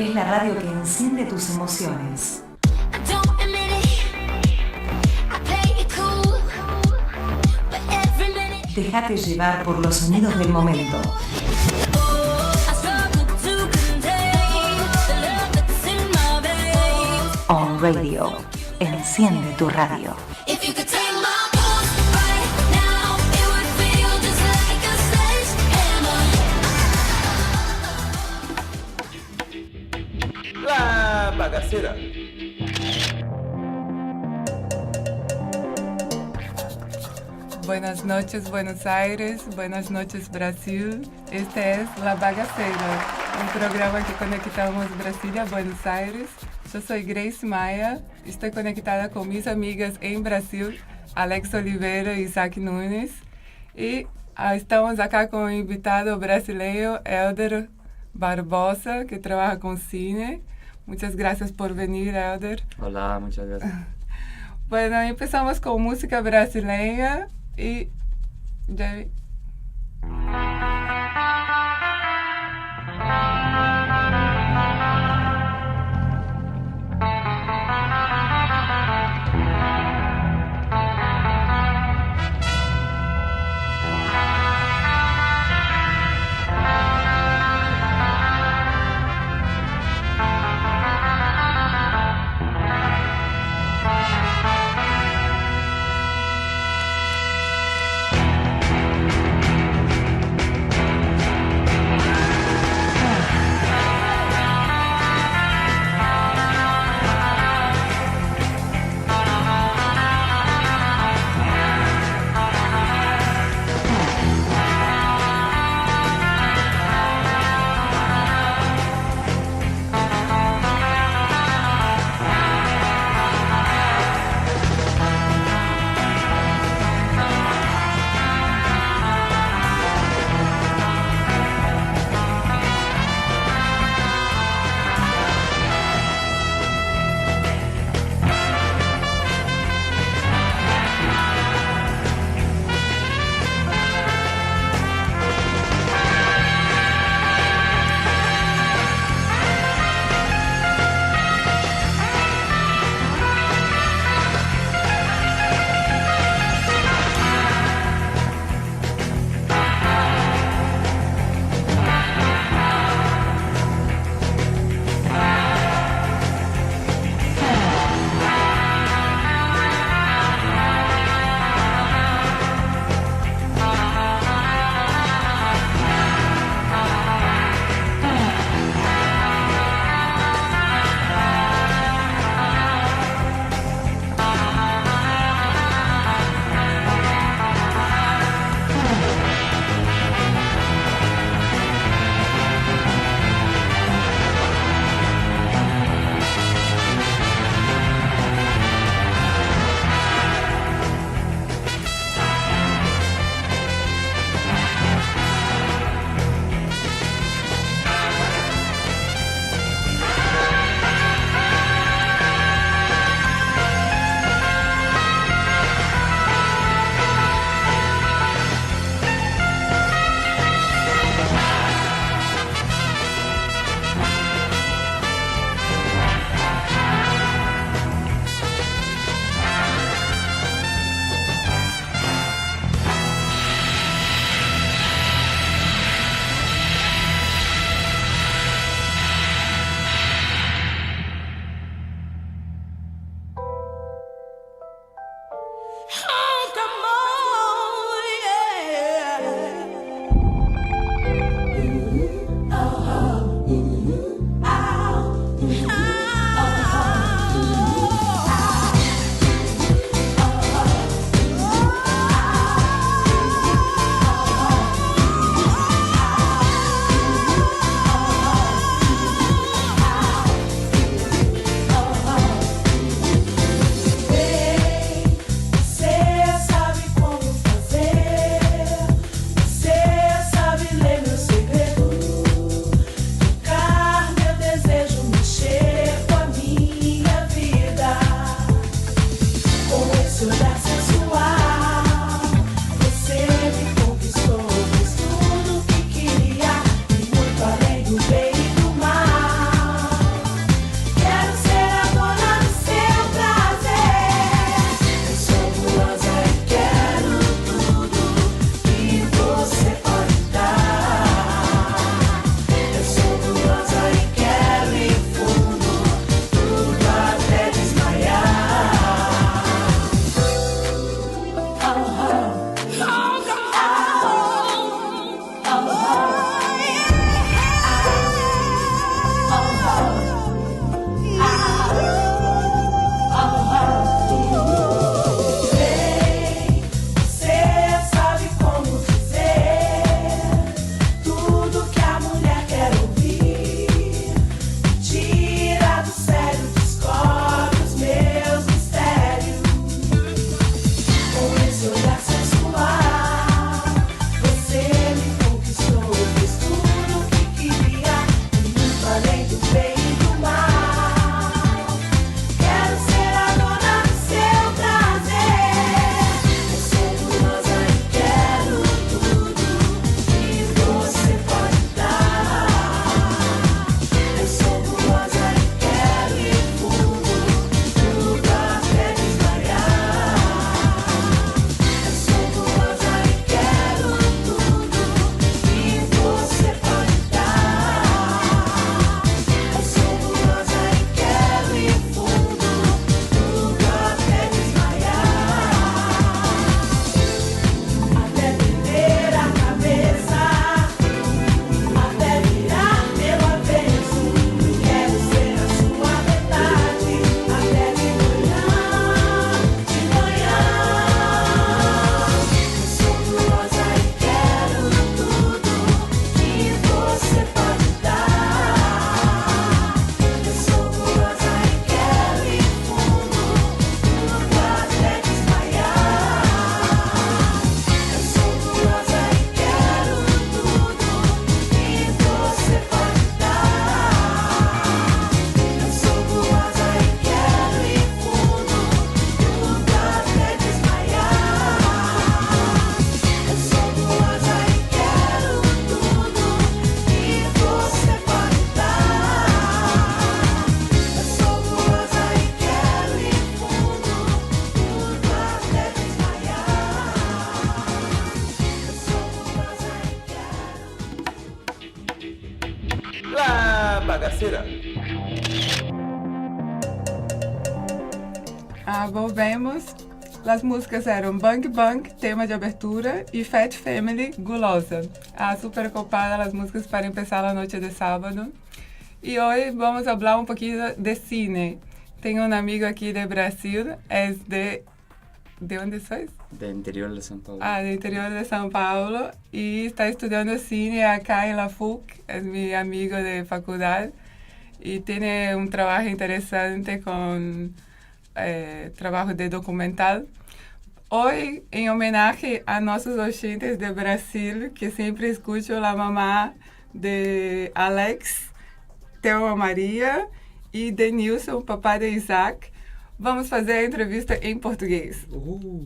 Es la radio que enciende tus emociones. Déjate llevar por los sonidos del momento. On Radio. Enciende tu radio. La Bagacera. Buenas noches, Buenos Aires. Buenas noches, Brasil. Este es La Bagacera, un programa que conectamos Brasilia a Buenos Aires. Yo soy Grace Maia. Estoy conectada con mis amigas en Brasil, Alex Oliveira y Isaac Nunes. Y estamos acá con un invitado brasileño, Elder Barbosa, que trabaja con cine. Muchas gracias por venir, Elder. Hola, muchas gracias. Bueno, empezamos con música brasileña y... La Bagaceira. Volvemos. As músicas eram Bang Bang, tema de abertura, e Fat Family, Gulosa. Super copada as músicas para começar a noite de sábado. E hoje vamos falar um pouquinho de cine. Tenho um amigo aqui de Brasil, é de onde sois? Do interior de São Paulo. Do interior de São Paulo, e está estudando cine acá em la FUC, é meu amigo de faculdade, e tem um trabalho interessante com trabalho de documental. Hoje, em homenagem a nossos ouvintes de Brasil, que sempre escutam a mamá de Alex, Theo Maria e de Nilson, papai de Isaac, vamos fazer a entrevista em português.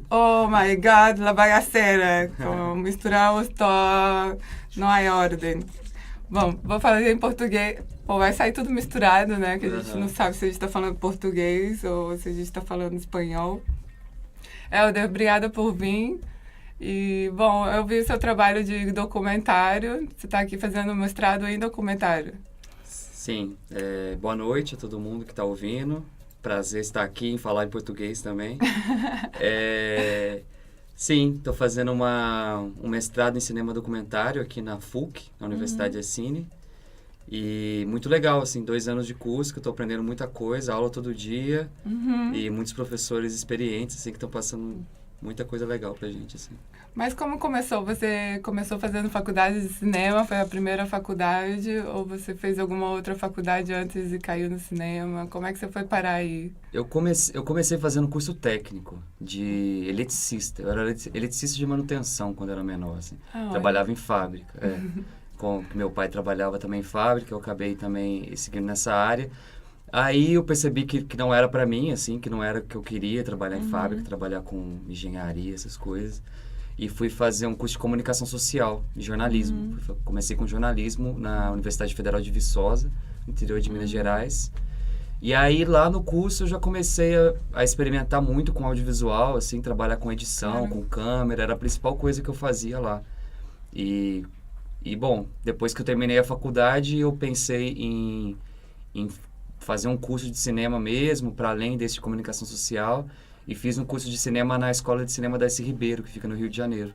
Oh my God, la bagaceira! Misturamos todo, não há ordem. Bom, vou falar em português. Bom, vai sair tudo misturado, né? Que a gente não sabe se a gente está falando português ou se a gente está falando espanhol. Helder, obrigada por vir. E, bom, eu vi o seu trabalho de documentário. Você está aqui fazendo um mestrado em documentário. Sim. Boa noite a todo mundo que está ouvindo. Prazer estar aqui em falar em português também. Sim, estou fazendo um mestrado em cinema documentário aqui na FUC, na Universidade de Cine. E muito legal, assim, 2 anos de curso, que eu estou aprendendo muita coisa, aula todo dia. E muitos professores experientes, assim, que estão passando muita coisa legal pra gente, assim. Mas como começou? Você começou fazendo faculdade de cinema? Foi a primeira faculdade? Ou você fez alguma outra faculdade antes e caiu no cinema? Como é que você foi parar aí? Eu comecei fazendo curso técnico de eletricista. Eu era eletricista de manutenção quando era menor, assim. Trabalhava em fábrica, meu pai trabalhava também em fábrica, eu acabei também seguindo nessa área. Aí eu percebi que não era para mim, assim, que não era o que eu queria, trabalhar em fábrica, trabalhar com engenharia, essas coisas. E fui fazer um curso de comunicação social e jornalismo. Comecei com jornalismo na Universidade Federal de Viçosa, no interior de Minas Gerais. E aí, lá no curso, eu já comecei a experimentar muito com audiovisual, assim, trabalhar com edição, com câmera, era a principal coisa que eu fazia lá. E bom, depois que eu terminei a faculdade, eu pensei em fazer um curso de cinema mesmo, para além desse de comunicação social, e fiz um curso de cinema na Escola de Cinema Darcy Ribeiro, que fica no Rio de Janeiro.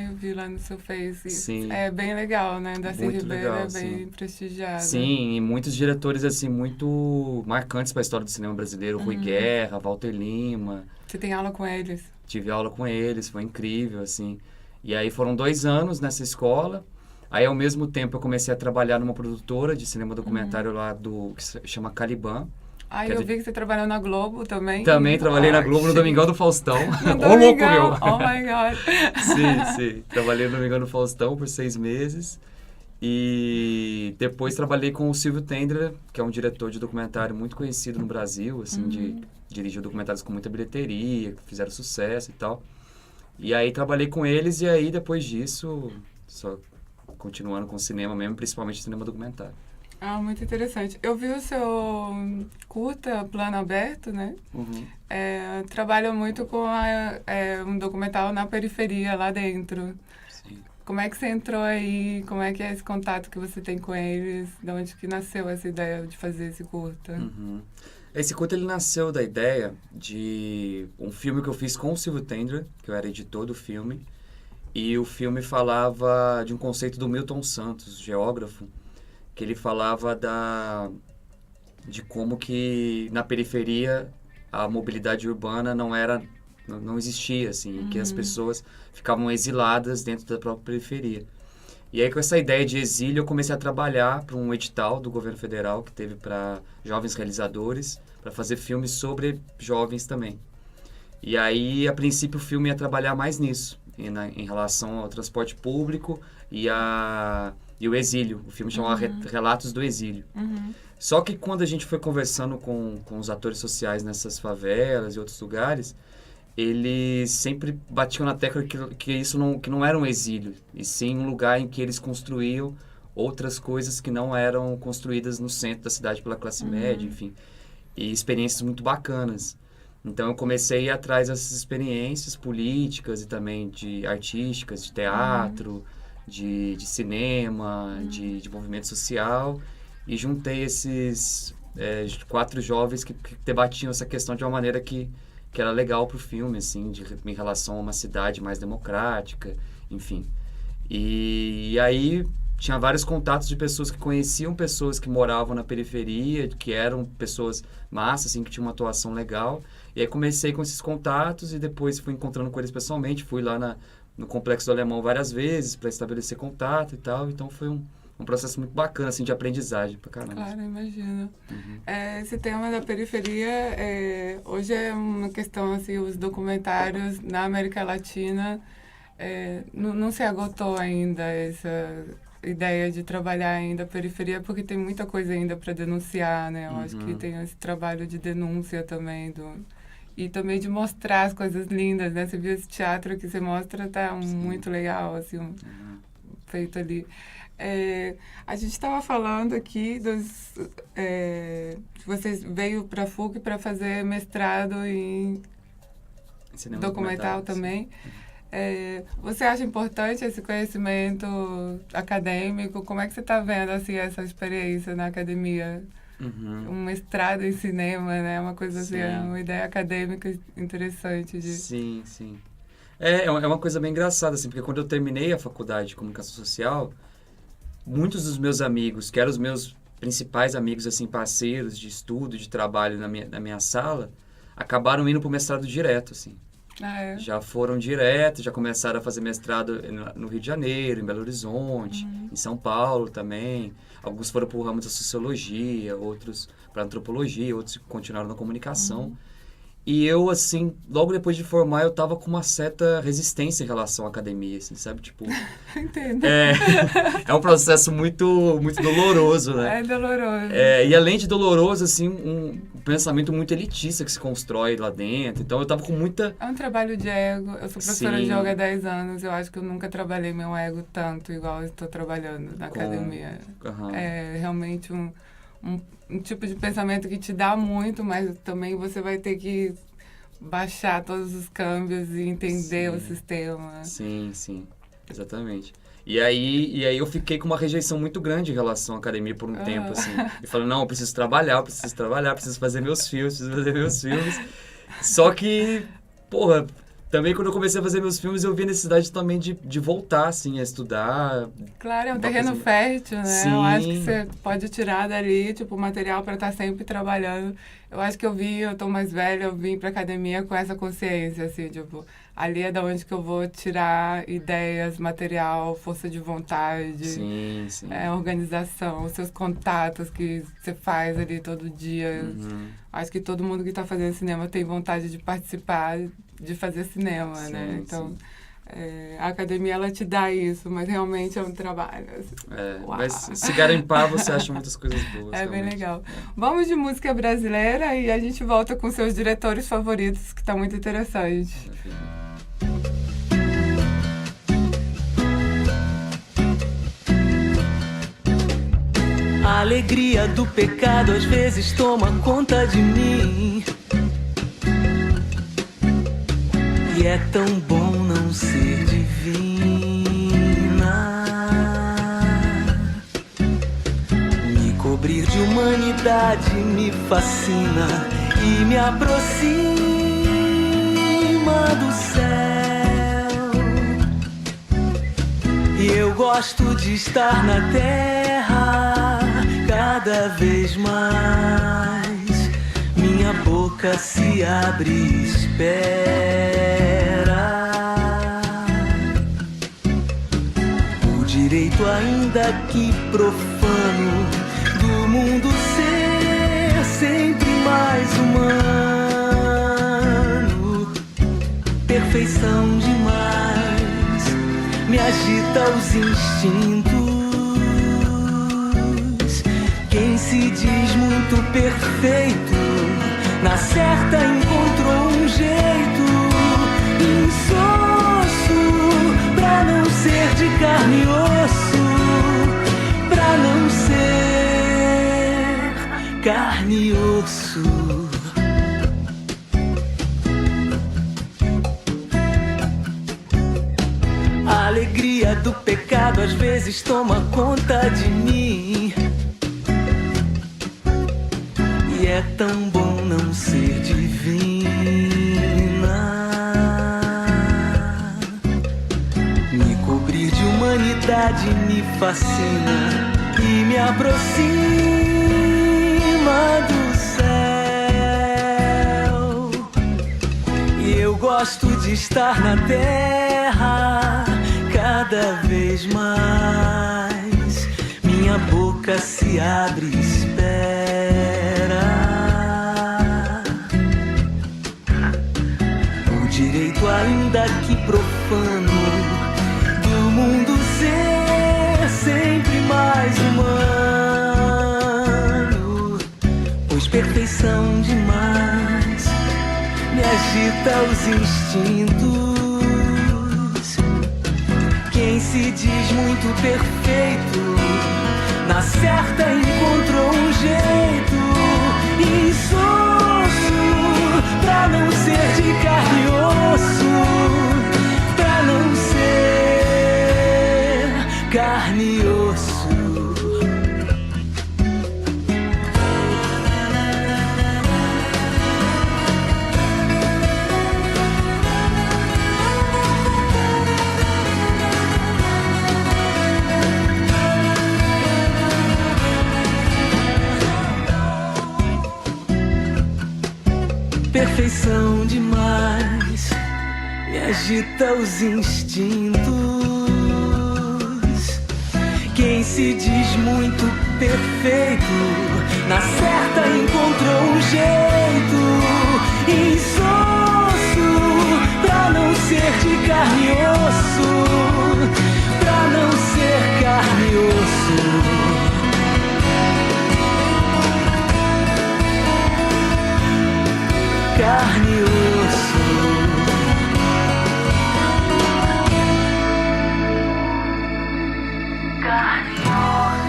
Eu vi lá no seu Face. Sim. É bem legal, né? Darcy Ribeiro legal, é bem prestigiado. Sim, e muitos diretores, assim, muito marcantes para a história do cinema brasileiro. Rui Guerra, Walter Lima. Você tem aula com eles? Tive aula com eles, foi incrível, assim. E aí foram 2 anos nessa escola. Aí, ao mesmo tempo, eu comecei a trabalhar numa produtora de cinema documentário lá que se chama Caliban. Eu vi que você trabalhou na Globo também. Também trabalhei na Globo no Domingão do Faustão. Ô, louco, meu! Oh, my God! Sim. Trabalhei no Domingão do Faustão por 6 meses. E depois trabalhei com o Silvio Tendler, que é um diretor de documentário muito conhecido no Brasil, assim, dirigiu documentários com muita bilheteria, que fizeram sucesso e tal. E aí trabalhei com eles, e aí depois disso, só continuando com cinema mesmo, principalmente cinema documentário. Muito interessante. Eu vi o seu curta, Plano Aberto, né? Trabalha muito com um documental na periferia, lá dentro. Sim. Como é que você entrou aí? Como é que é esse contato que você tem com eles? De onde que nasceu essa ideia de fazer esse curta? Esse curta, ele nasceu da ideia de um filme que eu fiz com o Silvio Tendler, que eu era editor do filme. E o filme falava de um conceito do Milton Santos, geógrafo, que ele falava de como que na periferia a mobilidade urbana não existia, assim, que as pessoas ficavam exiladas dentro da própria periferia. E aí, com essa ideia de exílio, eu comecei a trabalhar para um edital do governo federal que teve para jovens realizadores, para fazer filmes sobre jovens também. E aí, a princípio, o filme ia trabalhar mais nisso, em relação ao transporte público e o exílio. O filme chamava Relatos do Exílio. Só que quando a gente foi conversando com os atores sociais nessas favelas e outros lugares, eles sempre batiam na tecla que isso não era um exílio, e sim um lugar em que eles construíam outras coisas que não eram construídas no centro da cidade pela classe média, enfim. E experiências muito bacanas. Então, eu comecei a ir atrás dessas experiências políticas e também de artísticas, de teatro, de cinema, de movimento social. e juntei esses 4 jovens que debatiam essa questão de uma maneira que era legal pro filme, assim, em relação a uma cidade mais democrática, enfim. E aí tinha vários contatos de pessoas que conheciam pessoas que moravam na periferia, que eram pessoas massas, assim, que tinham uma atuação legal. E aí comecei com esses contatos e depois fui encontrando com eles pessoalmente. Fui lá no Complexo do Alemão várias vezes para estabelecer contato e tal. Então foi um processo muito bacana, assim, de aprendizagem pra caramba. Claro, imagino. Esse tema da periferia, hoje é uma questão, assim, os documentários na América Latina, não se agotou ainda essa ideia de trabalhar ainda a periferia, porque tem muita coisa ainda para denunciar, né? Eu acho que tem esse trabalho de denúncia também, e também de mostrar as coisas lindas, né? Você viu esse teatro que você mostra, tá muito legal, assim, feito ali. A gente estava falando aqui vocês veio para a FUC para fazer mestrado em Cinema documental também. Você acha importante esse conhecimento acadêmico? Como é que você está vendo assim, essa experiência na academia? Um mestrado em cinema, né? Uma coisa assim, uma ideia acadêmica interessante. Sim. É uma coisa bem engraçada, assim, porque quando eu terminei a faculdade de comunicação social, muitos dos meus amigos, que eram os meus principais amigos, assim, parceiros de estudo, de trabalho na minha sala, acabaram indo para o mestrado direto, assim. Já foram direto, já começaram a fazer mestrado no Rio de Janeiro, em Belo Horizonte, em São Paulo também. Alguns foram para o ramo da sociologia, outros para antropologia, outros continuaram na comunicação. E eu, assim, logo depois de formar, eu tava com uma certa resistência em relação à academia, assim, sabe? Tipo... Entendo. É um processo muito, muito doloroso, né? É doloroso. E além de doloroso, assim, um pensamento muito elitista que se constrói lá dentro. Então, eu tava com muita... É um trabalho de ego. Eu sou professora de yoga há 10 anos. Eu acho que eu nunca trabalhei meu ego tanto igual eu estou trabalhando na academia. É realmente um tipo de pensamento que te dá muito, mas também você vai ter que baixar todos os câmbios e entender o sistema. Sim, exatamente. E aí eu fiquei com uma rejeição muito grande em relação à academia por um tempo, assim. E falei, não, eu preciso trabalhar, preciso fazer meus filmes, Só que, porra... Também, quando eu comecei a fazer meus filmes, eu vi a necessidade também de voltar, assim, a estudar. Claro, é um terreno fértil, né? Sim. Eu acho que você pode tirar dali, tipo, material para estar sempre trabalhando. Eu acho que eu tô mais velha, eu vim pra academia com essa consciência, assim, tipo, ali é da onde que eu vou tirar ideias, material, força de vontade. Sim. Organização, os seus contatos que você faz ali todo dia. Acho que todo mundo que está fazendo cinema tem vontade de participar, de fazer cinema, né? Então, a academia, ela te dá isso, mas realmente é um trabalho. Mas se garimpar, você acha muitas coisas boas. Bem legal. Vamos de música brasileira e a gente volta com seus diretores favoritos, que está muito interessante. A alegria do pecado às vezes toma conta de mim. E é tão bom não ser divina. Me cobrir de humanidade me fascina e me aproxima do céu. E eu gosto de estar na terra cada vez mais. Minha boca se abre e espera o direito, ainda que profano, do mundo ser sempre mais humano. Perfeição demais me agita os instintos. Quem se diz muito perfeito, na certa encontrou um jeito insosso pra não ser de carne e osso, pra não ser carne e osso. A alegria do pecado às vezes toma conta de mim. é tão bom não ser divina. Me cobrir de humanidade me fascina e me aproxima do céu. E eu gosto de estar na terra cada vez mais. Minha boca se abre e espera o direito, ainda que profano, do mundo ser sempre mais humano. Pois perfeição demais me agita os instintos. Quem se diz muito perfeito, na certa encontrou um jeito insosso pra não ser de carne e osso, pra não ser carne e osso. Perfeição demais me agita os instintos. Quem se diz muito perfeito, na certa encontrou um jeito insosso pra não ser de carne e osso, pra não ser carne e osso. Carne e osso. Carne e osso.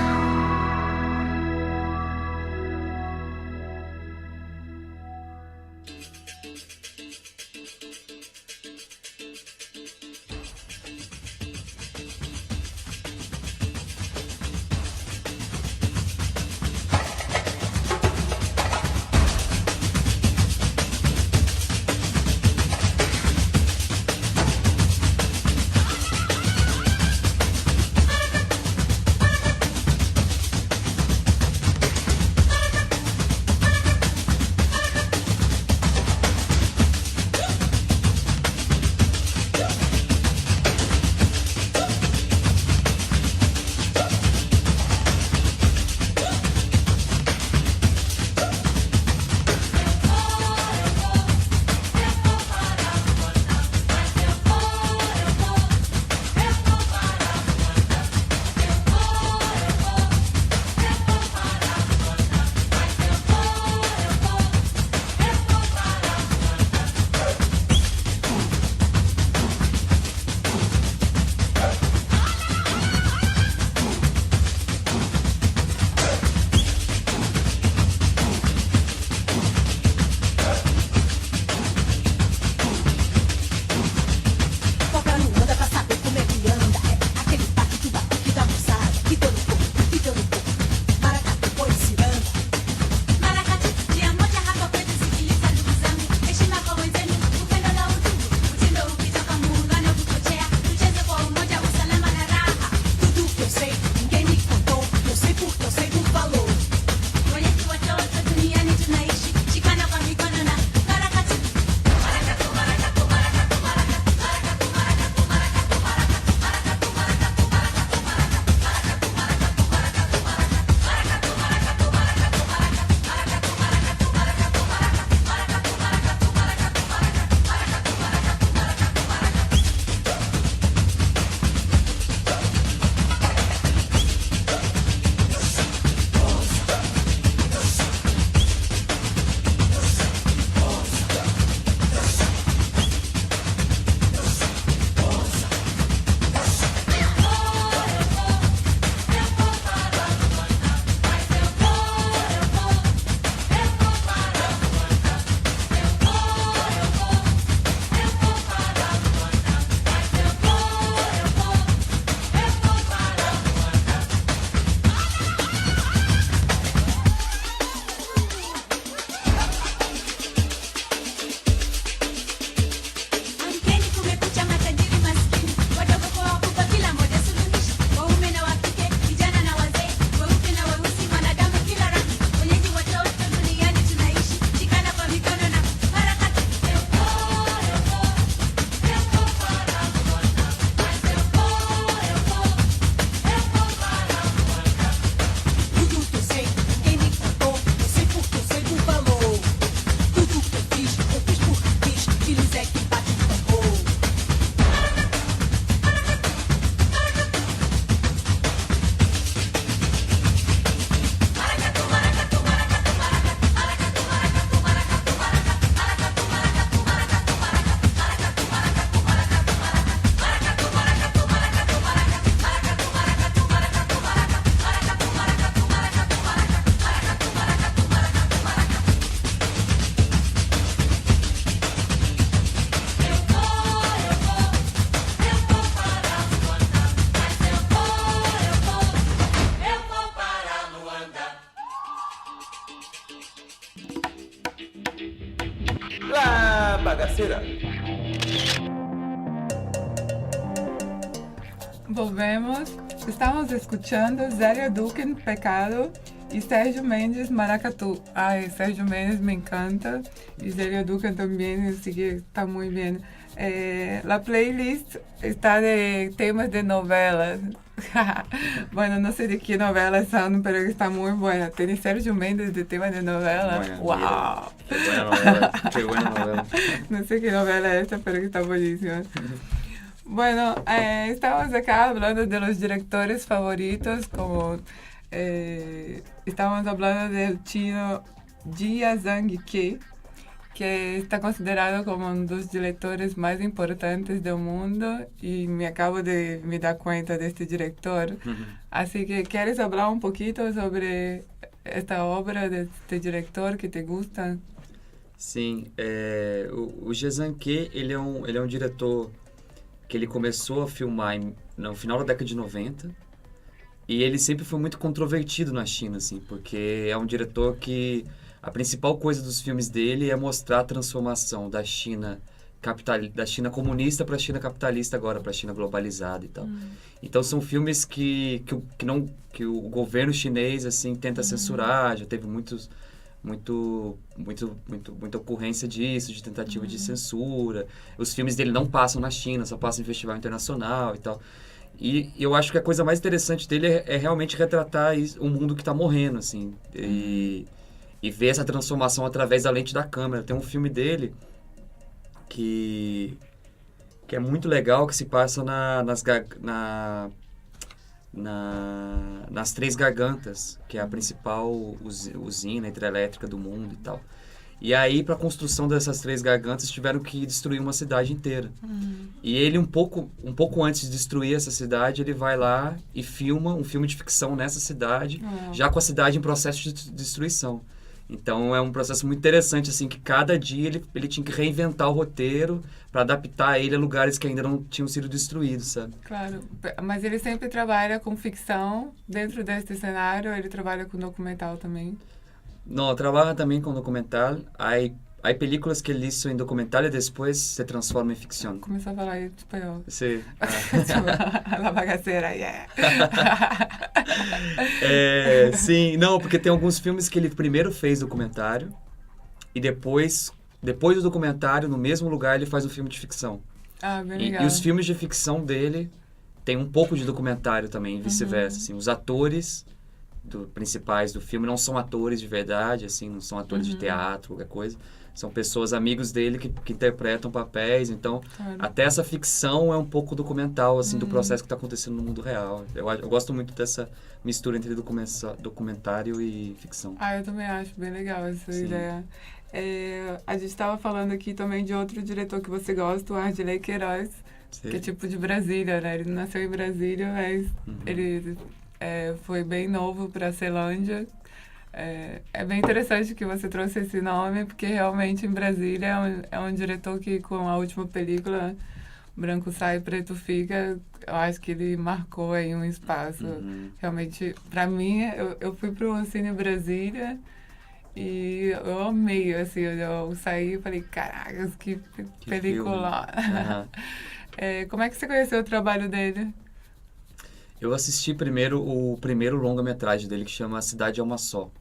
bagaceira. Volvemos. Estamos escuchando Zélia Duque, Pecado, y Sergio Mendes, Maracatu. Ay, Sergio Mendes me encanta, y Zélia Duque también, así que está muy bien. La playlist está de temas de novelas. Bueno, no sé de qué novelas son, pero está muy buena. Tiene Sergio Mendes de tema de novela. Bueno, ¡Wow! Qué buena novela, qué buena novela. No sé qué novela es esta, pero que está buenísima. Bueno, estamos acá hablando de los directores favoritos, como estamos hablando del chino Jia Zhang Ke, que está considerado como uno de los directores más importantes del mundo, y me acabo de me dar cuenta de este director. Así que, ¿quieres hablar un poquito sobre esta obra de este director que te gusta? Sim, o Jia Zhang Ke, ele é um diretor que ele começou a filmar no final da década de 90, e ele sempre foi muito controvertido na China, assim, porque é um diretor que a principal coisa dos filmes dele é mostrar a transformação da China comunista para a China capitalista agora, para a China globalizada e tal. Então são filmes que o governo chinês assim tenta censurar, já teve muita ocorrência disso, de tentativa de censura. Os filmes dele não passam na China, só passam em festival internacional e tal. E eu acho que a coisa mais interessante dele é realmente retratar o mundo que está morrendo, assim. E ver essa transformação através da lente da câmera. Tem um filme dele que é muito legal, que se passa nas Três Gargantas, que é a principal usina hidrelétrica do mundo e tal. E aí, para a construção dessas Três Gargantas, tiveram que destruir uma cidade inteira. E ele, um pouco antes de destruir essa cidade, ele vai lá e filma um filme de ficção nessa cidade, já com a cidade em processo de destruição. Então, é um processo muito interessante, assim, que cada dia ele tinha que reinventar o roteiro para adaptar ele a lugares que ainda não tinham sido destruídos, sabe? Claro, mas ele sempre trabalha com ficção. Dentro deste cenário, ele trabalha com documental também. Não, trabalha também com documental. Há películas que ele hizo em documental e depois se transforma em ficção. Começou a falar em espanhol. Sim. La bagaceira, yeah. Sim, não, porque tem alguns filmes que ele primeiro fez documentário e depois do documentário, no mesmo lugar, ele faz um filme de ficção. Ah, bem legal. E os filmes de ficção dele tem um pouco de documentário também, e vice-versa. Assim, os atores principais do filme não são atores de verdade, assim, não são atores de teatro, qualquer coisa. São pessoas, amigos dele, que interpretam papéis. Então, até essa ficção é um pouco documental, assim, do processo que está acontecendo no mundo real. Eu gosto muito dessa mistura entre documentário e ficção. Ah, eu também acho bem legal essa ideia. A gente estava falando aqui também de outro diretor que você gosta, o Ardilei Queiroz, que é tipo de Brasília, né? Ele nasceu em Brasília, mas ele foi bem novo para a Ceilândia. É bem interessante que você trouxe esse nome, porque realmente em Brasília é um diretor que, com a última película, Branco Sai, Preto Fica, eu acho que ele marcou aí um espaço. Realmente, para mim, eu fui para o Cine Brasília e eu amei, assim, eu saí e falei, caracas, que película. Como é que você conheceu o trabalho dele? Eu assisti primeiro o primeiro longa-metragem dele, que chama A Cidade é Uma Só,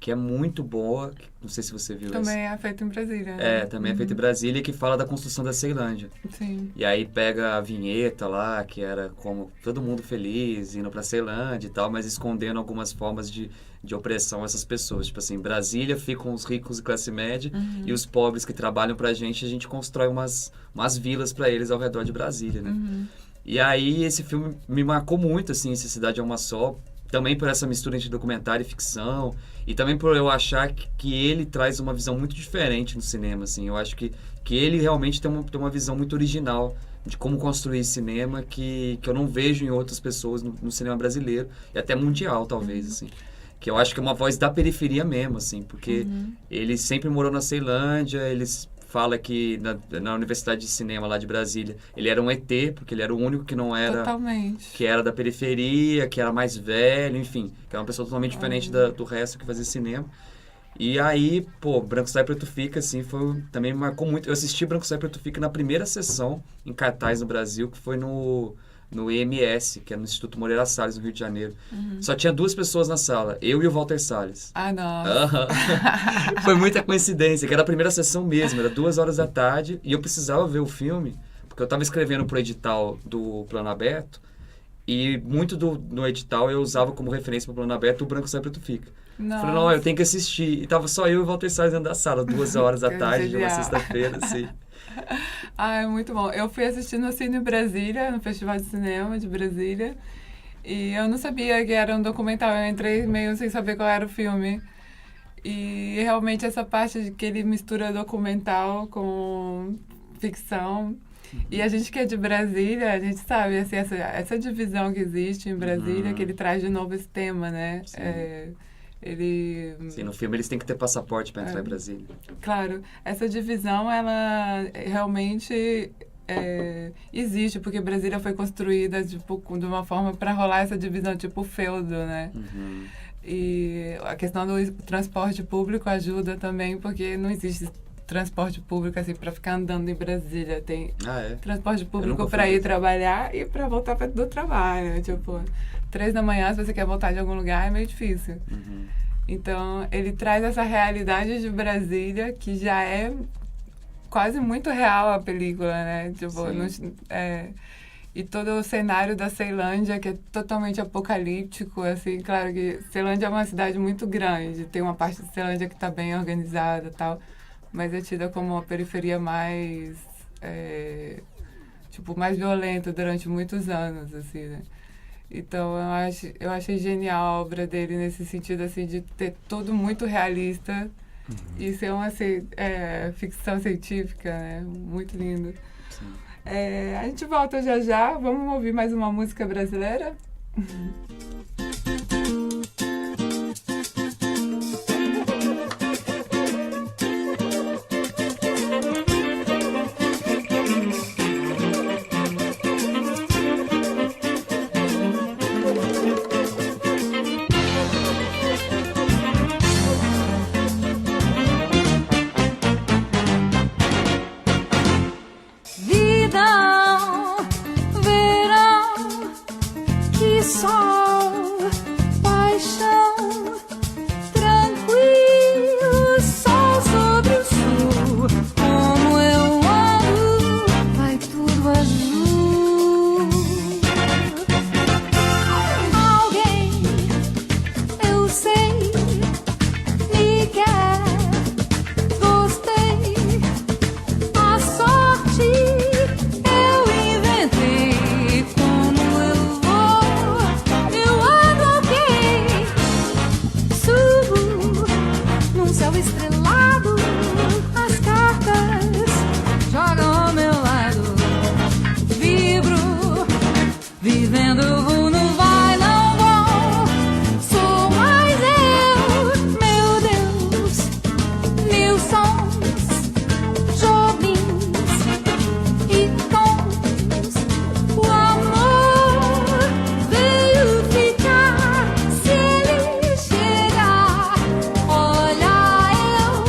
que é muito boa, não sei se você viu essa. Também é feito em Brasília, né? Também é feito em Brasília, que fala da construção da Ceilândia. Sim. E aí pega a vinheta lá, que era como todo mundo feliz, indo pra Ceilândia e tal, mas escondendo algumas formas de opressão a essas pessoas. Tipo assim, Brasília ficam os ricos e classe média, e os pobres que trabalham pra gente, a gente constrói umas vilas pra eles ao redor de Brasília, né? E aí esse filme me marcou muito, assim, essa Cidade é Uma Só, também por essa mistura entre documentário e ficção, e também por eu achar que ele traz uma visão muito diferente no cinema, assim. Eu acho que ele realmente tem uma visão muito original de como construir cinema que eu não vejo em outras pessoas no cinema brasileiro, e até mundial, talvez, assim. Que eu acho que é uma voz da periferia mesmo, assim, porque ele sempre morou na Ceilândia, fala que na Universidade de Cinema lá de Brasília, ele era um ET, porque ele era o único que não era... Totalmente. Que era da periferia, que era mais velho, enfim, que era uma pessoa totalmente diferente do resto que fazia cinema. E aí, pô, Branco Sai Preto Fica, assim, também me marcou muito. Eu assisti Branco Sai Preto Fica na primeira sessão em cartaz no Brasil, que foi no IMS, que é no Instituto Moreira Salles, no Rio de Janeiro. Só tinha 2 pessoas na sala, eu e o Walter Salles. Ah, não. Foi muita coincidência, que era a primeira sessão mesmo, era 2 horas da tarde, e eu precisava ver o filme, porque eu estava escrevendo pro edital do Plano Aberto, e muito no edital eu usava como referência pro Plano Aberto o Branco Sai Preto Fica. Nossa. Falei, não, eu tenho que assistir. E tava só eu e o Walter Salles dentro da sala, 2 horas da tarde, de uma sexta-feira, assim. Ah, é muito bom. Eu fui assistir no Cine Brasília, no Festival de Cinema de Brasília, e eu não sabia que era um documental. Eu entrei meio sem saber qual era o filme. E realmente essa parte de que ele mistura documental com ficção. E a gente que é de Brasília, a gente sabe assim, essa divisão que existe em Brasília, que ele traz de novo esse tema, né? Sim. Sim, no filme eles têm que ter passaporte para entrar em Brasília. Claro, essa divisão, ela realmente existe, porque Brasília foi construída tipo, de uma forma para rolar essa divisão, tipo feudo, né? E a questão do transporte público ajuda também, porque não existe transporte público assim para ficar andando em Brasília. Tem transporte público para ir trabalhar e para voltar do trabalho. Tipo, 3 da manhã, se você quer voltar de algum lugar, é meio difícil. Então, ele traz essa realidade de Brasília, que já é quase muito real a película, né? Tipo, e todo o cenário da Ceilândia, que é totalmente apocalíptico, assim. Claro que Ceilândia é uma cidade muito grande, tem uma parte de Ceilândia que está bem organizada e tal, mas é tida como uma periferia mais, mais violenta durante muitos anos, assim, né? Então, eu achei genial a obra dele nesse sentido, assim, de ter tudo muito realista e ser uma ficção científica, né? Muito lindo. A gente volta já já. Vamos ouvir mais uma música brasileira? Olha, eu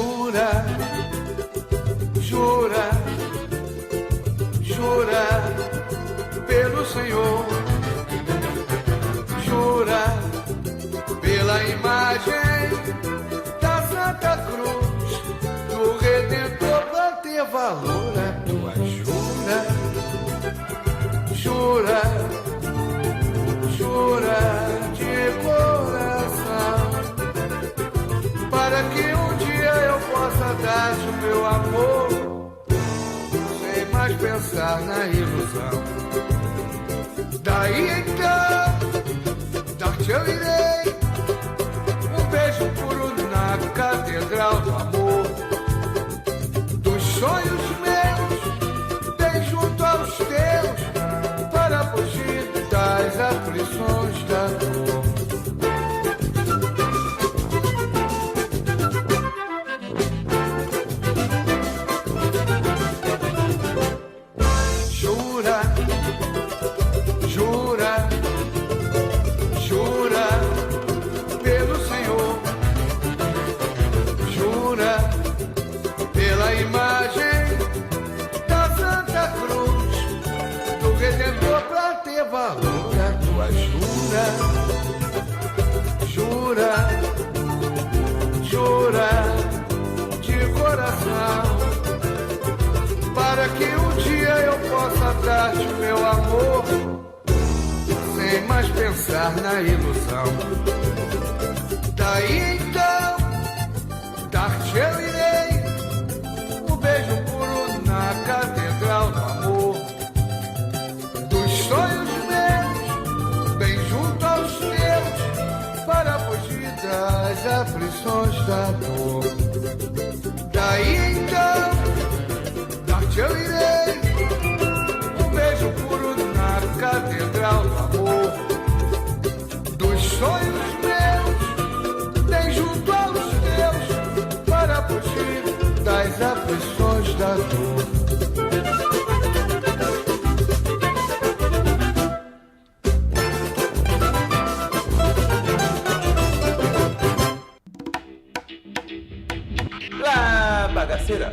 Jura, jura, jura pelo Senhor, jura pela imagem da Santa Cruz, do Redentor, pra ter valor a tua jura, jura, jura de coração, para que um dia eu possa dar-te o meu amor, sem mais pensar na ilusão. Daí então, dar-te eu irei um beijo puro na catedral do amor, dos sonhos meus, bem junto aos teus, para fugir das aflições da dor. Jura, jura, jura pelo Senhor, jura pela imagem da Santa Cruz, do Redentor, pra ter valor a tua jura, jura, jura de coração, para que um dia eu possa dar-te o meu amor, sem mais pensar na ilusão. Daí então, dar-te eu irei um beijo puro na catedral do amor, dos sonhos meus, bem junto aos teus, para fugir das aflições da dor. Daí então, dar-te eu irei um beijo puro na catedral do amor, dos sonhos meus, bem junto aos teus, para fugir das aflições da dor. La Bagaceira.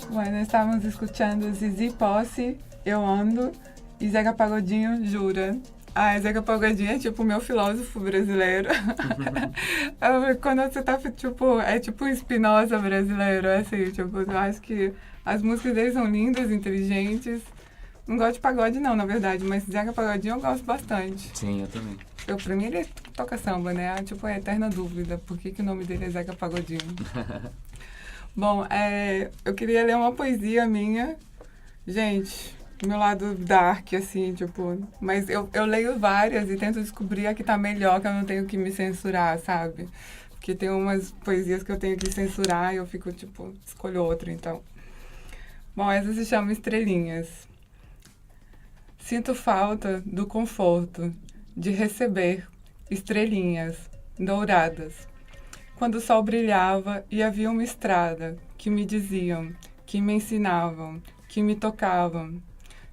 Bueno, estávamos escutando Zizi Posse, Eu Ando, e Zeca Pagodinho, Jura. Ah, Zeca Pagodinho é tipo o meu filósofo brasileiro. Quando você tá, tipo, é tipo um Spinoza brasileiro, assim, tipo, eu acho que as músicas dele são lindas, inteligentes. Não gosto de pagode não, na verdade, mas Zeca Pagodinho eu gosto bastante. Sim, eu também. Pra mim ele toca samba, né? Tipo, é a eterna dúvida, por que o nome dele é Zeca Pagodinho? Bom, eu queria ler uma poesia minha. Gente, meu lado dark, assim, tipo... Mas eu leio várias e tento descobrir a que tá melhor, que eu não tenho que me censurar, sabe? Porque tem umas poesias que eu tenho que censurar e eu fico, tipo, escolho outra, então. Bom, essa se chama Estrelinhas. Sinto falta do conforto de receber estrelinhas douradas. Quando o sol brilhava e havia uma estrada que me diziam, que me ensinavam, que me tocavam.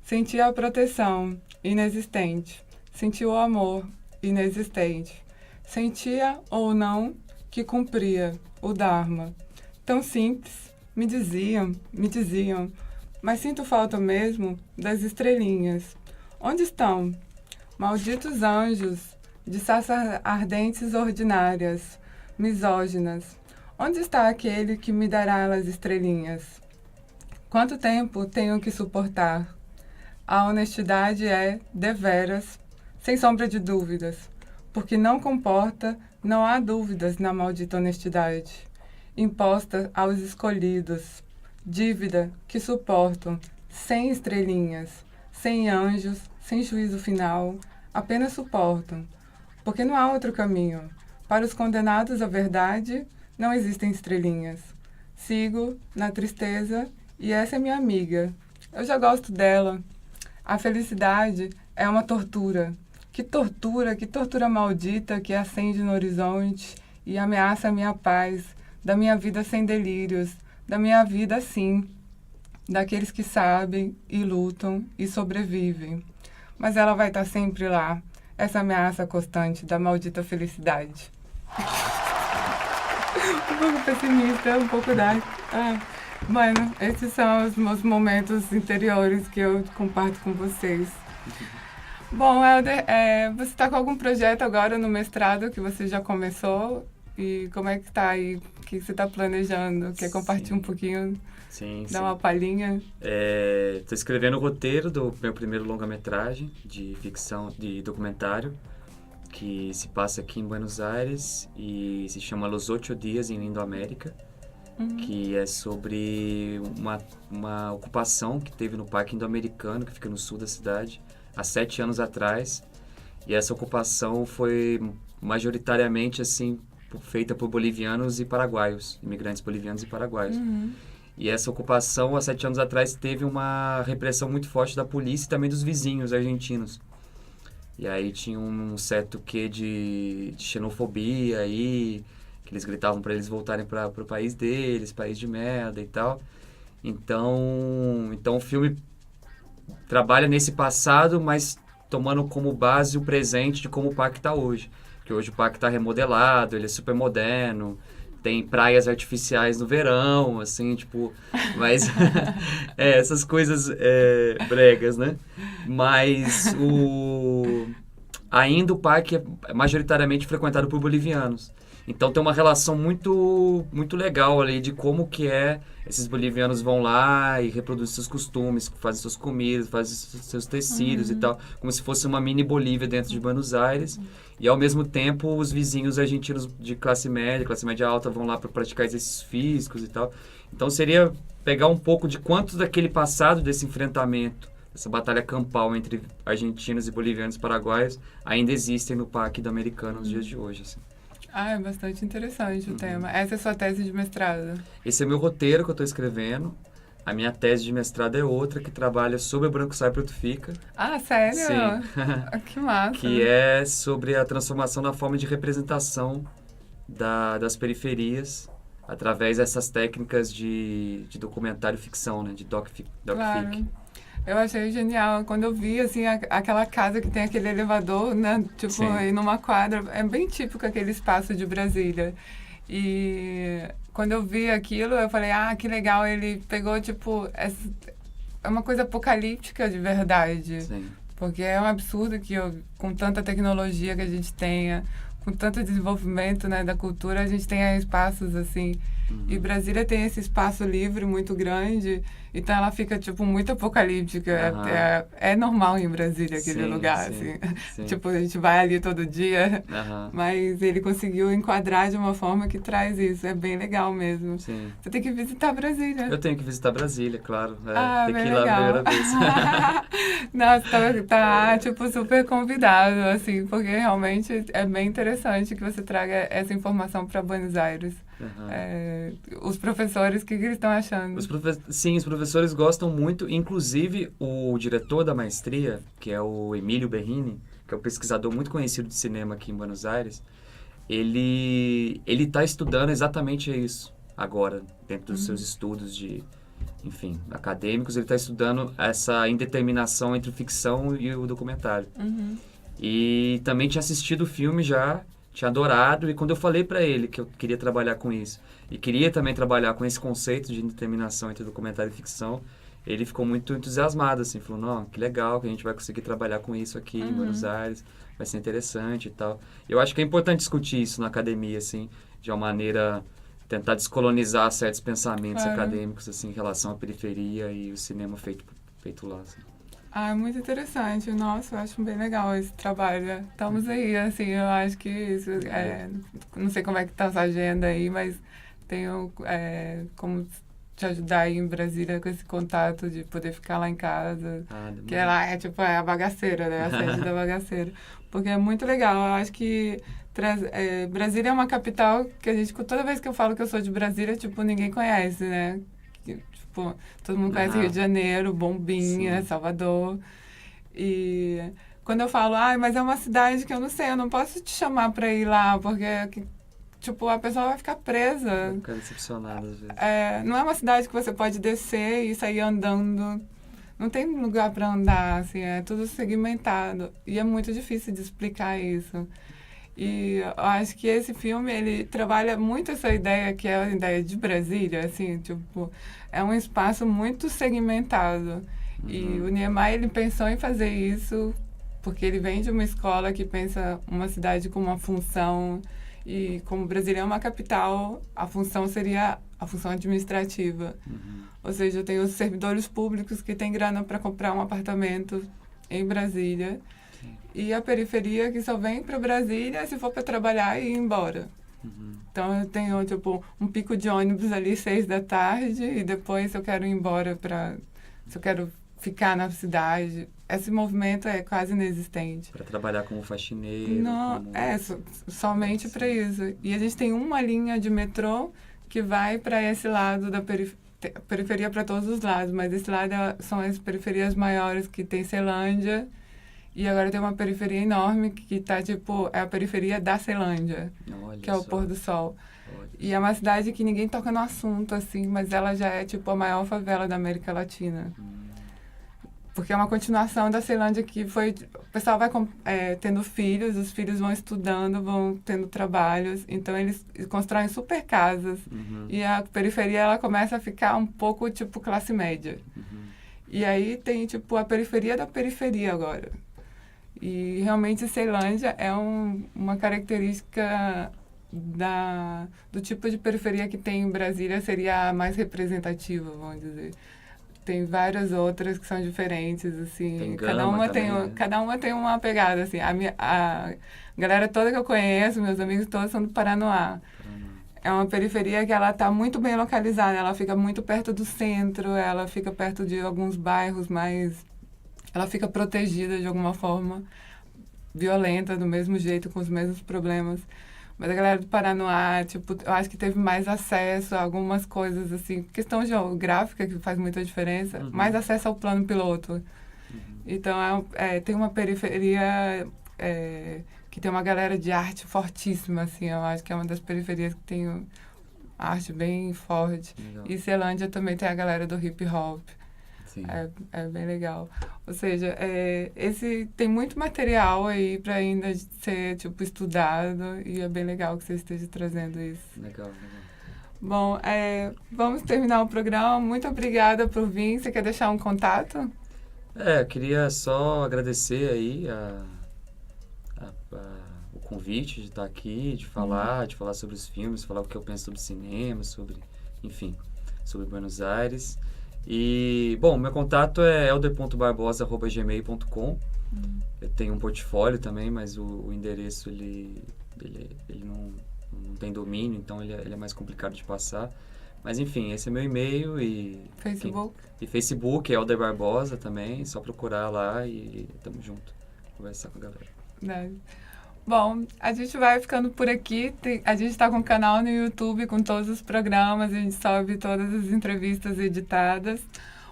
Sentia a proteção inexistente, sentia o amor inexistente. Sentia ou não que cumpria o Dharma. Tão simples, me diziam, mas sinto falta mesmo das estrelinhas. Onde estão? Malditos anjos de sarças ardentes ordinárias, misóginas. Onde está aquele que me dará as estrelinhas? Quanto tempo tenho que suportar? A honestidade é, deveras, sem sombra de dúvidas, porque não comporta, não há dúvidas na maldita honestidade, imposta aos escolhidos, dívida que suportam, sem estrelinhas, sem anjos, sem juízo final, apenas suportam, porque não há outro caminho. Para os condenados à verdade, não existem estrelinhas. Sigo na tristeza e essa é minha amiga. Eu já gosto dela. A felicidade é uma tortura. Que tortura maldita que acende no horizonte e ameaça a minha paz, da minha vida sem delírios, da minha vida sim, daqueles que sabem e lutam e sobrevivem. Mas ela vai estar sempre lá. essa ameaça constante da maldita felicidade? Um pouco pessimista, um pouco dark. Mano, esses são os meus momentos interiores que eu comparto com vocês. Bom, Helder, você está com algum projeto agora no mestrado que você já começou? E como é que tá aí? O que você está planejando? Quer compartilhar um pouquinho? Sim, Dar uma palhinha? Estou escrevendo o roteiro do meu primeiro longa-metragem de ficção, de documentário, que se passa aqui em Buenos Aires e se chama Los 8 Dias em Lindo América, que é sobre uma ocupação que teve no Parque Indo-Americano, que fica no sul da cidade, há 7 anos atrás. E essa ocupação foi majoritariamente assim feita por bolivianos e paraguaios, imigrantes bolivianos e paraguaios. E essa ocupação, há 7 anos atrás, teve uma repressão muito forte da polícia e também dos vizinhos argentinos. E aí tinha um certo quê de xenofobia aí, que eles gritavam para eles voltarem para o país deles, país de merda e tal. Então o filme trabalha nesse passado, mas tomando como base o presente de como o parque está hoje. Porque hoje o parque está remodelado, ele é super moderno, tem praias artificiais no verão, assim, tipo... Mas essas coisas bregas, né? Mas ainda o parque é majoritariamente frequentado por bolivianos. Então tem uma relação muito, muito legal ali de como que esses bolivianos vão lá e reproduzem seus costumes, fazem suas comidas, fazem seus tecidos e tal, como se fosse uma mini Bolívia dentro de Buenos Aires. E ao mesmo tempo os vizinhos argentinos de classe média alta vão lá para praticar exercícios físicos e tal. Então seria pegar um pouco de quanto daquele passado, desse enfrentamento, essa batalha campal entre argentinos e bolivianos e paraguaios ainda existem no Parque Indo-Americano nos dias de hoje, assim. É bastante interessante o tema. Essa é a sua tese de mestrado? Esse é meu roteiro que eu estou escrevendo. A minha tese de mestrado é outra, que trabalha sobre o Branco Sai, Preto Fica. Ah, sério? Sim. Que massa. Que é sobre a transformação na forma de representação das periferias através dessas técnicas de documentário ficção, né? De doc-fic. Claro. Eu achei genial. Quando eu vi, assim, aquela casa que tem aquele elevador, né? Tipo, aí numa quadra. É bem típico aquele espaço de Brasília. E quando eu vi aquilo, eu falei, que legal. Ele pegou, tipo... É uma coisa apocalíptica de verdade. Sim. Porque é um absurdo que com tanta tecnologia que a gente tenha, com tanto desenvolvimento, né, da cultura, a gente tenha espaços assim. E Brasília tem esse espaço livre muito grande, então ela fica, tipo, muito apocalíptica. É normal em Brasília aquele lugar, assim. Sim. Tipo, a gente vai ali todo dia, mas ele conseguiu enquadrar de uma forma que traz isso. É bem legal mesmo. Sim. Você tem que visitar Brasília. Eu tenho que visitar Brasília, claro. Tem que bem ir lá legal. a primeira vez. Nossa, tá, tipo, super convidado, assim, porque realmente é bem interessante que você traga essa informação para Buenos Aires. Os professores, o que eles estão achando? Sim, os professores gostam muito. Inclusive, o diretor da maestria, que é o Emílio Berrini, que é um pesquisador muito conhecido de cinema aqui em Buenos Aires, ele está estudando exatamente isso agora, dentro dos seus estudos acadêmicos. Ele está estudando essa indeterminação entre ficção e o documentário. E também tinha assistido o filme já, tinha adorado, e quando eu falei para ele que eu queria trabalhar com isso, e queria também trabalhar com esse conceito de indeterminação entre documentário e ficção, ele ficou muito entusiasmado, assim, falou, não, que legal que a gente vai conseguir trabalhar com isso aqui em Buenos Aires, vai ser interessante e tal. Eu acho que é importante discutir isso na academia, assim, de uma maneira, tentar descolonizar certos pensamentos acadêmicos, assim, em relação à periferia e o cinema feito lá, assim. É muito interessante. Nossa, eu acho bem legal esse trabalho. Estamos aí, assim, eu acho que isso... não sei como é que tá essa agenda aí, mas tenho como te ajudar aí em Brasília com esse contato de poder ficar lá em casa. Que ela é a bagaceira, né? A sede da bagaceira. Porque é muito legal. Eu acho que Brasília é uma capital que a gente... Toda vez que eu falo que eu sou de Brasília, tipo, ninguém conhece, né? Tipo, todo mundo conhece Rio de Janeiro, Bombinha, Salvador. E quando eu falo, mas é uma cidade que eu não sei, eu não posso te chamar pra ir lá, porque, tipo, a pessoa vai ficar presa. Ficar decepcionada, às vezes. Não é uma cidade que você pode descer e sair andando não tem lugar para andar, assim, é tudo segmentado. E é muito difícil de explicar isso. E eu acho que esse filme, ele trabalha muito essa ideia, que é a ideia de Brasília, assim, tipo, é um espaço muito segmentado. E o Niemeyer, ele pensou em fazer isso porque ele vem de uma escola que pensa uma cidade com uma função, e como Brasília é uma capital, a função seria a função administrativa. Ou seja, tem os servidores públicos que têm grana para comprar um apartamento em Brasília, e a periferia que só vem para Brasília se for para trabalhar e ir embora. Então eu tenho tipo um pico de ônibus ali 6 da tarde, e depois eu quero ir embora se eu quero ficar na cidade. Esse movimento é quase inexistente. Para trabalhar como faxineiro. Não, somente para isso. E a gente tem uma linha de metrô que vai para esse lado da periferia para todos os lados, mas esse lado são as periferias maiores, que tem Ceilândia, e agora tem uma periferia enorme que tá tipo, é a periferia da Ceilândia, Olha que é o só. pôr do sol. Olha E é uma cidade que ninguém toca no assunto, assim, mas ela já é tipo a maior favela da América Latina. Porque é uma continuação da Ceilândia, que foi... O pessoal vai tendo filhos, os filhos vão estudando, vão tendo trabalhos, então eles constroem super casas. E a periferia, ela começa a ficar um pouco, tipo, classe média. E aí tem, tipo, a periferia da periferia agora. E realmente Ceilândia é uma característica do tipo de periferia que tem em Brasília, seria a mais representativa, vamos dizer. Tem várias outras que são diferentes, assim. Tem cada Gama uma também, né? cada uma tem uma pegada, assim. A galera toda que eu conheço, meus amigos todos, são do Paranoá. É uma periferia que ela está muito bem localizada, ela fica muito perto do centro, ela fica perto de alguns bairros mais... Ela fica protegida de alguma forma, violenta, do mesmo jeito, com os mesmos problemas. Mas a galera do Paranoá, tipo, eu acho que teve mais acesso a algumas coisas, assim, questão geográfica, que faz muita diferença, mais acesso ao plano piloto. Então, tem uma periferia que tem uma galera de arte fortíssima, assim, eu acho que é uma das periferias que tem arte bem forte. Legal. E Ceilândia também tem a galera do hip hop. Sim. É bem legal. Ou seja, tem muito material aí para ainda ser, tipo, estudado, e é bem legal que você esteja trazendo isso. Legal, legal. Bom, vamos terminar o programa. Muito obrigada por vir. Você quer deixar um contato? Eu queria só agradecer aí o convite de estar aqui, de falar sobre os filmes, falar o que eu penso sobre cinema, enfim, sobre Buenos Aires. E, bom, meu contato é elder.barbosa@gmail.com. Eu tenho um portfólio também, mas o endereço ele não tem domínio, então ele é mais complicado de passar. Mas, enfim, esse é meu e-mail e... Facebook? E Facebook, Elder Barbosa também, só procurar lá e tamo junto, conversar com a galera. Bom, a gente vai ficando por aqui. A gente está com um canal no YouTube com todos os programas, a gente sobe todas as entrevistas editadas.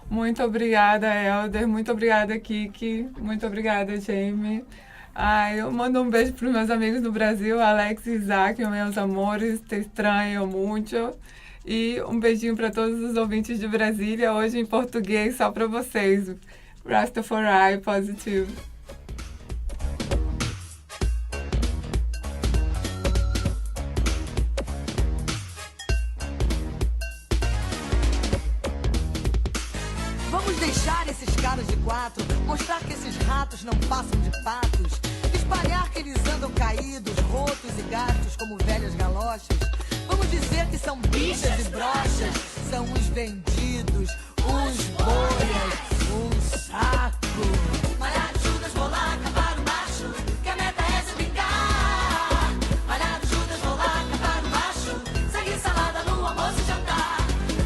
Muito obrigada, Elder. Muito obrigada, Kiki. Muito obrigada, Jamie. Eu mando um beijo para os meus amigos do Brasil, Alex e Isaac, meus amores, te estranho muito. E um beijinho para todos os ouvintes de Brasília, hoje em português, só para vocês. Rastafari Positive. Vamos deixar esses caras de quatro, mostrar que esses ratos não passam de patos, espalhar que eles andam caídos, rotos e gastos como velhas galochas. Vamos dizer que são bichas e brochas, são uns vendidos, uns boias, um saco. Malhado Judas, vou lá acabar o macho, que a meta é se vingar. Malhado Judas, vou lá acabar o macho, segue salada no almoço e jantar.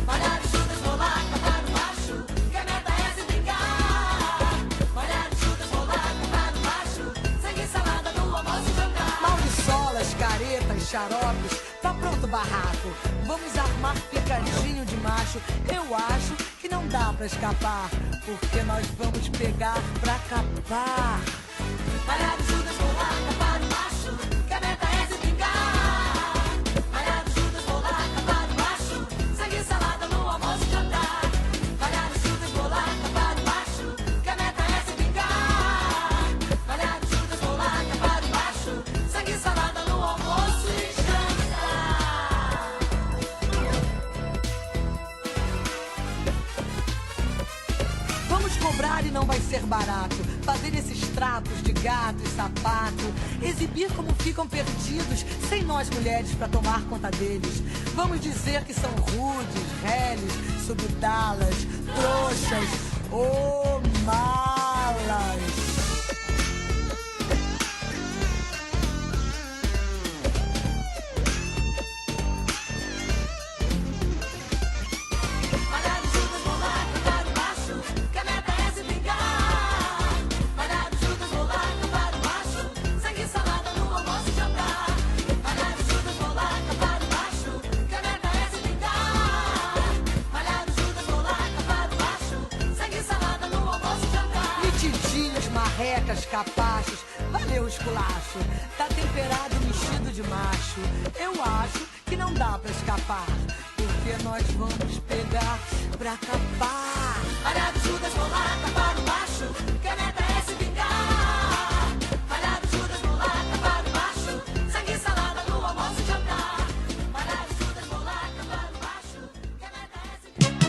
Malhado Judas, vou lá acabar o macho, que a meta é se vingar. Malhado Judas, vou lá acabar o macho, segue salada no almoço e jantar. Maldiçolas, caretas, xaropes, tá pronto o barraco. Vamos armar picadinho de macho. Eu acho que não dá pra escapar, porque nós vamos pegar pra capar. Malhado Judas, vou lá acabar o macho, que a meta é se vingar. Malhado Judas, vou lá acabar o macho, segue salada no almoço e jantar. Malhado Judas, vou lá acabar o macho, não vai ser barato fazer esses trapos de gato e sapato, exibir como ficam perdidos sem nós mulheres pra tomar conta deles. Vamos dizer que são rudes, reles, subdalas, trouxas ou malas. Capazes, valeu o esculacho. Tá temperado, mexido de macho. Eu acho que não dá pra escapar, porque nós vamos pegar pra capar. Malhado Judas, vou lá, tapar o macho, que a meta é se vingar. Malhado Judas, vou lá, tapar o macho, sangue e salada no almoço e jantar. Malhado Judas, vou lá, tapar o macho, que a meta é se vingar.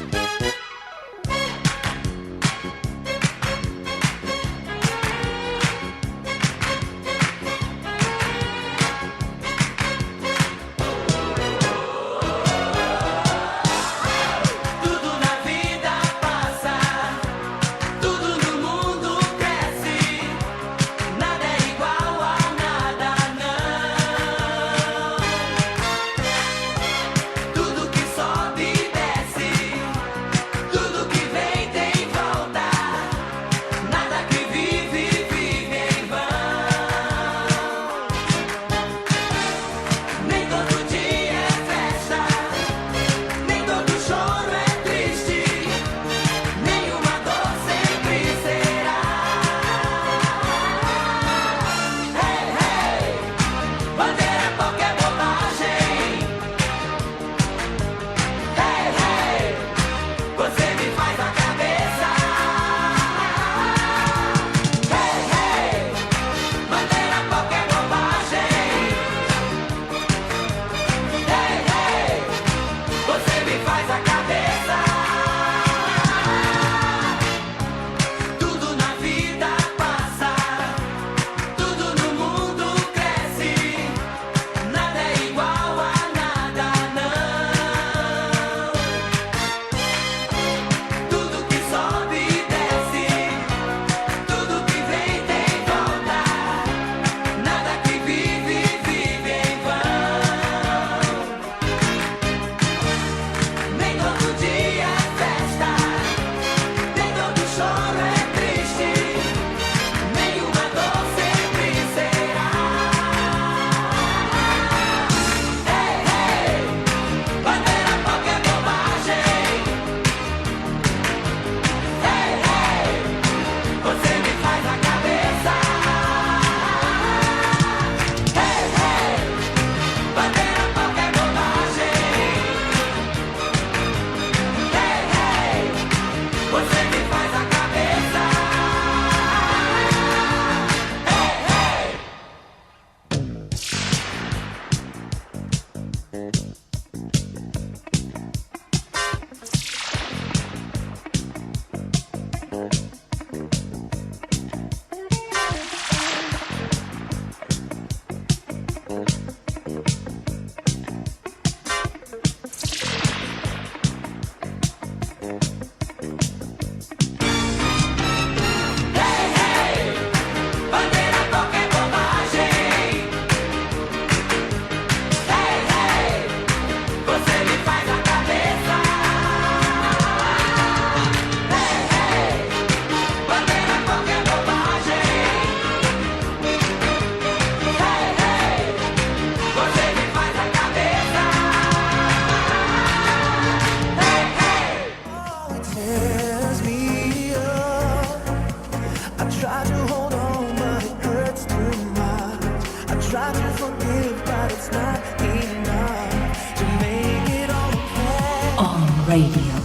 On Radio.